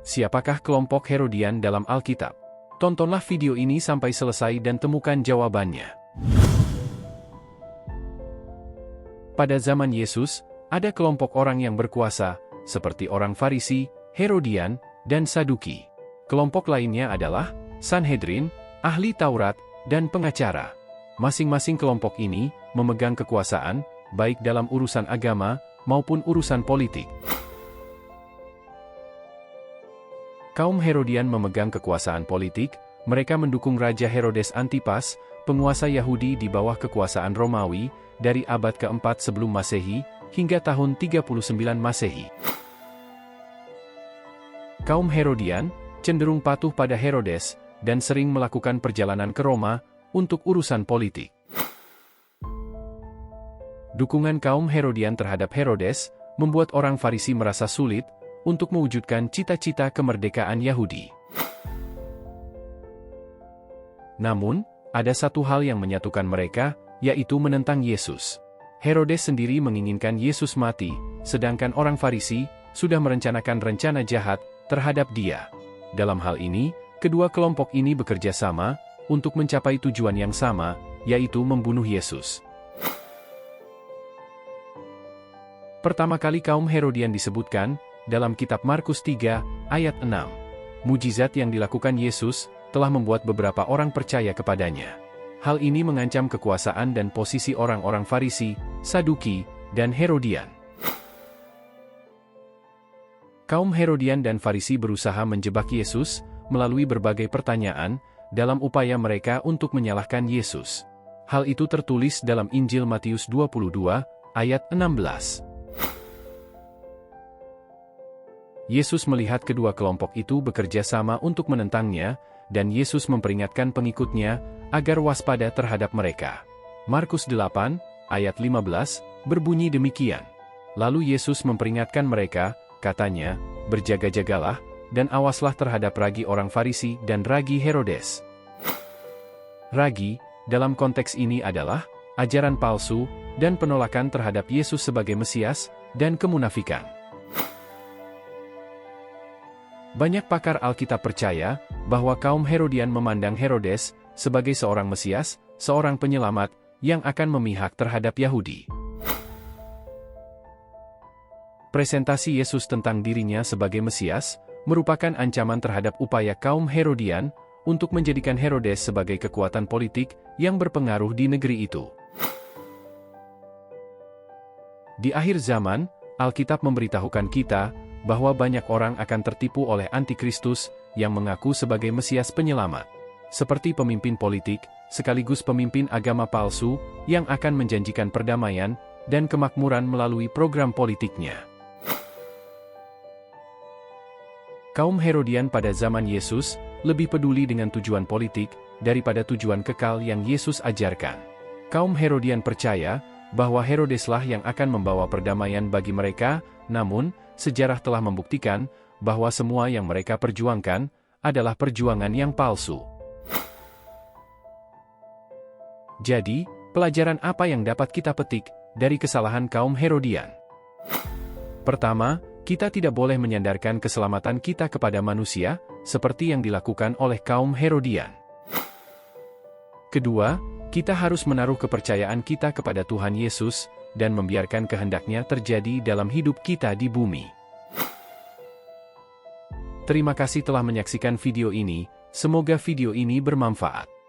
Siapakah kelompok Herodian dalam Alkitab? Tontonlah video ini sampai selesai dan temukan jawabannya. Pada zaman Yesus, ada kelompok orang yang berkuasa, seperti orang Farisi, Herodian, dan Saduki. Kelompok lainnya adalah Sanhedrin, ahli Taurat, dan pengacara. Masing-masing kelompok ini memegang kekuasaan, baik dalam urusan agama maupun urusan politik. Kaum Herodian memegang kekuasaan politik, mereka mendukung Raja Herodes Antipas, penguasa Yahudi di bawah kekuasaan Romawi, dari abad ke-4 sebelum Masehi, hingga tahun 39 Masehi. Kaum Herodian cenderung patuh pada Herodes, dan sering melakukan perjalanan ke Roma, untuk urusan politik. Dukungan kaum Herodian terhadap Herodes, membuat orang Farisi merasa sulit, untuk mewujudkan cita-cita kemerdekaan Yahudi. Namun, ada satu hal yang menyatukan mereka, yaitu menentang Yesus. Herodes sendiri menginginkan Yesus mati, sedangkan orang Farisi sudah merencanakan rencana jahat terhadap dia. Dalam hal ini, kedua kelompok ini bekerja sama untuk mencapai tujuan yang sama, yaitu membunuh Yesus. Pertama kali kaum Herodian disebutkan dalam kitab Markus 3, ayat 6. Mujizat yang dilakukan Yesus telah membuat beberapa orang percaya kepadanya. Hal ini mengancam kekuasaan dan posisi orang-orang Farisi, Saduki, dan Herodian. Kaum Herodian dan Farisi berusaha menjebak Yesus melalui berbagai pertanyaan dalam upaya mereka untuk menyalahkan Yesus. Hal itu tertulis dalam Injil Matius 22, ayat 16. Yesus melihat kedua kelompok itu bekerja sama untuk menentangnya, dan Yesus memperingatkan pengikutnya agar waspada terhadap mereka. Markus 8, ayat 15, berbunyi demikian. Lalu Yesus memperingatkan mereka, katanya, "Berjaga-jagalah, dan awaslah terhadap ragi orang Farisi dan ragi Herodes." Ragi, dalam konteks ini adalah ajaran palsu dan penolakan terhadap Yesus sebagai Mesias dan kemunafikan. Banyak pakar Alkitab percaya bahwa kaum Herodian memandang Herodes sebagai seorang Mesias, seorang penyelamat yang akan memihak terhadap Yahudi. Presentasi Yesus tentang dirinya sebagai Mesias merupakan ancaman terhadap upaya kaum Herodian untuk menjadikan Herodes sebagai kekuatan politik yang berpengaruh di negeri itu. Di akhir zaman, Alkitab memberitahukan kita bahwa banyak orang akan tertipu oleh antikristus yang mengaku sebagai Mesias penyelamat. Seperti pemimpin politik, sekaligus pemimpin agama palsu yang akan menjanjikan perdamaian dan kemakmuran melalui program politiknya. Kaum Herodian pada zaman Yesus lebih peduli dengan tujuan politik daripada tujuan kekal yang Yesus ajarkan. Kaum Herodian percaya bahwa Herodeslah yang akan membawa perdamaian bagi mereka, namun sejarah telah membuktikan bahwa semua yang mereka perjuangkan adalah perjuangan yang palsu. Jadi, pelajaran apa yang dapat kita petik dari kesalahan kaum Herodian? Pertama, kita tidak boleh menyandarkan keselamatan kita kepada manusia, seperti yang dilakukan oleh kaum Herodian. Kedua, kita harus menaruh kepercayaan kita kepada Tuhan Yesus, dan membiarkan kehendak-Nya terjadi dalam hidup kita di bumi. Terima kasih telah menyaksikan video ini, semoga video ini bermanfaat.